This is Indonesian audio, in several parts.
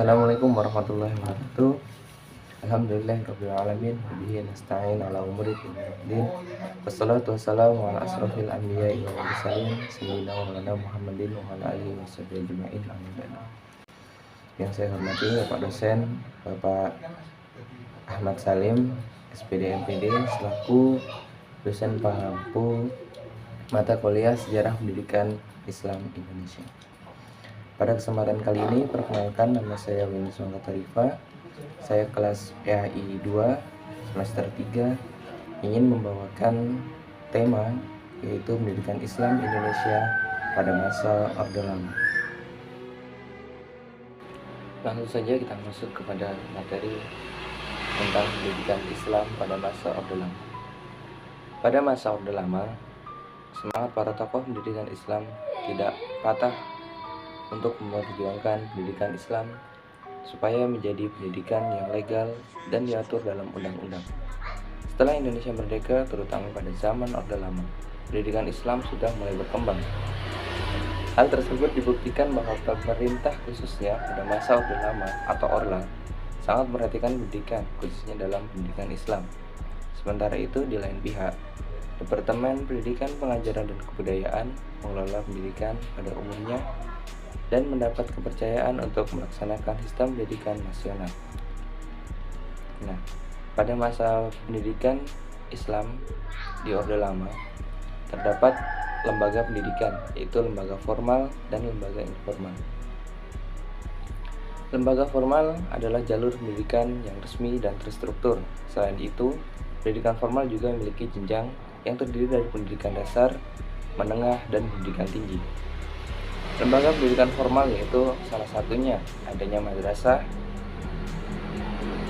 Assalamualaikum warahmatullahi wabarakatuh. Alhamdulillahirabbil alamin wa bihi nasta'in ala umuri dunya. Wassalatu wassalamu ala asrofil anbiya'i wal mursalin sayyidina wa maulana Muhammadin wa ala alihi washabihi ajma'in. Amin. Yang saya hormati Bapak dosen, Bapak Ahmad Salim, SPD MPD selaku dosen pengampu mata kuliah Sejarah Pendidikan Islam Indonesia. Pada kesempatan kali ini, perkenalkan, nama saya Winnie Songkatarifa. Saya kelas PAI 2 semester 3 ingin membawakan tema yaitu pendidikan Islam Indonesia pada masa Orde Lama. Langsung saja kita masuk kepada materi tentang pendidikan Islam pada masa Orde Lama. Pada masa Orde Lama, semangat para tokoh pendidikan Islam tidak patah untuk memperjuangkan pendidikan Islam supaya menjadi pendidikan yang legal dan diatur dalam undang-undang. Setelah Indonesia merdeka, terutama pada zaman Orde Lama, pendidikan Islam sudah mulai berkembang. Hal tersebut dibuktikan bahwa pemerintah khususnya pada masa Orde Lama atau Orla sangat memperhatikan pendidikan, khususnya dalam pendidikan Islam. Sementara itu, di lain pihak, Departemen Pendidikan, Pengajaran dan Kebudayaan mengelola pendidikan pada umumnya dan mendapat kepercayaan untuk melaksanakan sistem pendidikan nasional. Nah, pada masa pendidikan Islam di Orde Lama terdapat lembaga pendidikan, yaitu lembaga formal dan lembaga informal. Lembaga formal adalah jalur pendidikan yang resmi dan terstruktur. Selain itu, pendidikan formal juga memiliki jenjang yang terdiri dari pendidikan dasar, menengah, dan pendidikan tinggi. Lembaga pendidikan formal yaitu salah satunya adanya madrasah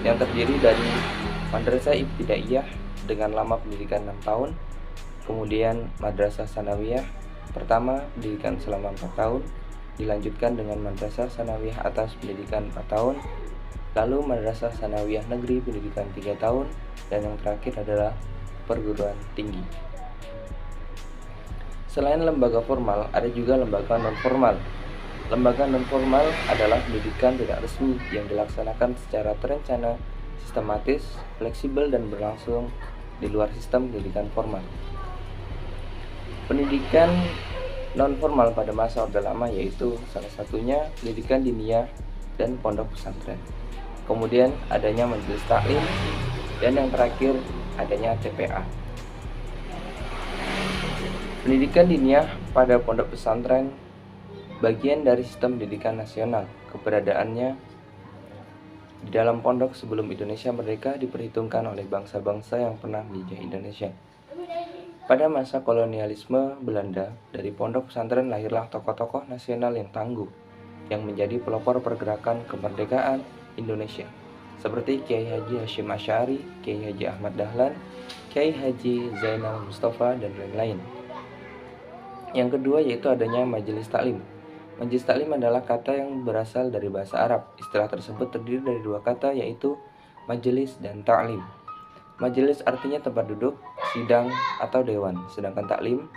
yang terdiri dari madrasah ibtidaiyah dengan lama pendidikan 6 tahun, kemudian madrasah sanawiyah pertama pendidikan selama 4 tahun, dilanjutkan dengan madrasah sanawiyah atas pendidikan 4 tahun, lalu madrasah sanawiyah negeri pendidikan 3 tahun, dan yang terakhir adalah perguruan tinggi. Selain lembaga formal, ada juga lembaga non-formal. Lembaga non-formal adalah pendidikan tidak resmi yang dilaksanakan secara terencana, sistematis, fleksibel, dan berlangsung di luar sistem pendidikan formal. Pendidikan non-formal pada masa Orde Lama yaitu salah satunya pendidikan diniyah dan pondok pesantren. Kemudian adanya majelis taklim, dan yang terakhir adanya TPA. Pendidikan diniyah pada pondok pesantren bagian dari sistem pendidikan nasional. Keberadaannya di dalam pondok sebelum Indonesia merdeka diperhitungkan oleh bangsa-bangsa yang pernah menjajah Indonesia. Pada masa kolonialisme Belanda, dari pondok pesantren lahirlah tokoh-tokoh nasional yang tangguh yang menjadi pelopor pergerakan kemerdekaan Indonesia, seperti Kiai Haji Hashim Asy'ari, Kiai Haji Ahmad Dahlan, Kiai Haji Zainal Mustafa, dan lain-lain. Yang kedua yaitu adanya majelis taklim. Majelis taklim adalah kata yang berasal dari bahasa Arab. Istilah tersebut terdiri dari dua kata yaitu majelis dan taklim. Majelis artinya tempat duduk, sidang, atau dewan, sedangkan taklim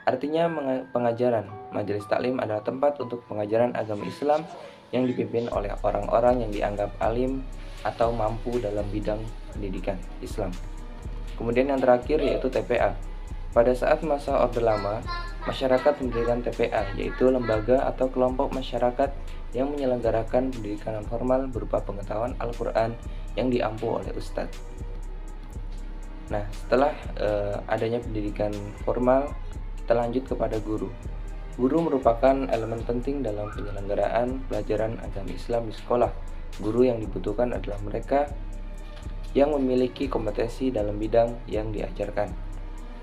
artinya pengajaran. Majelis taklim adalah tempat untuk pengajaran agama Islam yang dipimpin oleh orang-orang yang dianggap alim atau mampu dalam bidang pendidikan Islam. Kemudian yang terakhir yaitu TPA. Pada saat masa Orde Lama, masyarakat mendirikan TPA, yaitu lembaga atau kelompok masyarakat yang menyelenggarakan pendidikan non-formal berupa pengetahuan Al-Quran yang diampu oleh ustadz. Nah, setelah adanya pendidikan formal, kita lanjut kepada guru. Guru merupakan elemen penting dalam penyelenggaraan pelajaran agama Islam di sekolah. Guru yang dibutuhkan adalah mereka yang memiliki kompetensi dalam bidang yang diajarkan.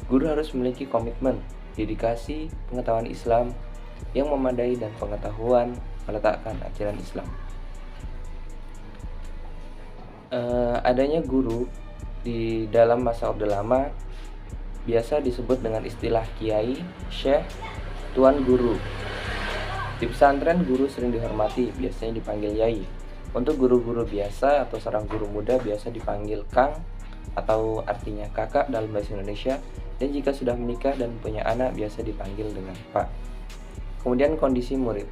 Guru harus memiliki komitmen, dedikasi, pengetahuan Islam yang memadai, dan pengetahuan meletakkan ajaran Islam. Adanya guru di dalam masa Orde Lama biasa disebut dengan istilah kiai, syekh, tuan guru. Di pesantren guru sering dihormati, biasanya dipanggil yai. Untuk guru-guru biasa atau seorang guru muda biasa dipanggil kang atau artinya kakak dalam bahasa Indonesia, dan jika sudah menikah dan punya anak biasa dipanggil dengan pak. Kemudian kondisi murid.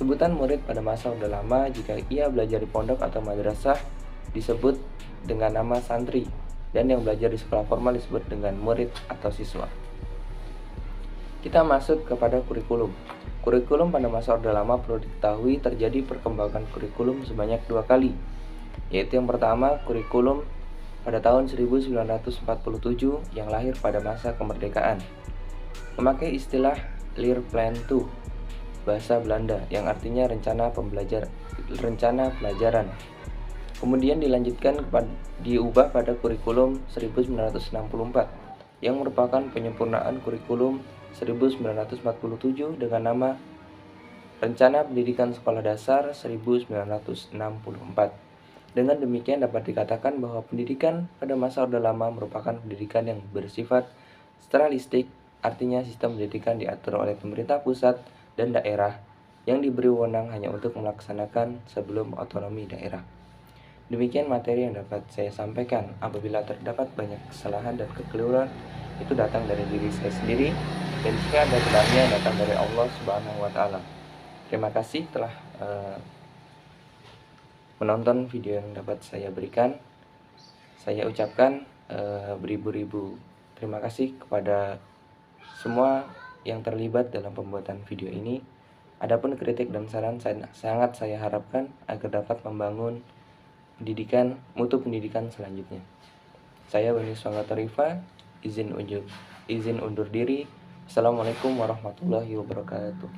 Sebutan murid pada masa Orde Lama jika ia belajar di pondok atau madrasah disebut dengan nama santri, dan yang belajar di sekolah formal disebut dengan murid atau siswa. Kita masuk kepada kurikulum. Kurikulum pada masa Orde Lama perlu diketahui terjadi perkembangan kurikulum sebanyak 2 kali, yaitu yang pertama kurikulum pada tahun 1947 yang lahir pada masa kemerdekaan, memakai istilah Leerplan 2 bahasa Belanda yang artinya rencana pelajaran. Kemudian diubah pada kurikulum 1964 yang merupakan penyempurnaan kurikulum 1947 dengan nama Rencana Pendidikan Sekolah Dasar 1964. Dengan demikian dapat dikatakan bahwa pendidikan pada masa Orde Lama merupakan pendidikan yang bersifat sentralistik, artinya sistem pendidikan diatur oleh pemerintah pusat dan daerah yang diberi wewenang hanya untuk melaksanakan sebelum otonomi daerah. Demikian materi yang dapat saya sampaikan. Apabila terdapat banyak kesalahan dan kekeliruan, itu datang dari diri saya sendiri, dan jika ada benarnya datang dari Allah Subhanahu wa Ta'ala. Terima kasih telah menonton video yang dapat saya berikan. Saya ucapkan beribu-ribu terima kasih kepada semua yang terlibat dalam pembuatan video ini. Adapun kritik dan saran sangat saya harapkan agar dapat membangun mutu pendidikan selanjutnya. Saya Bani Swanggatorifa, izin undur diri. Assalamualaikum warahmatullahi wabarakatuh.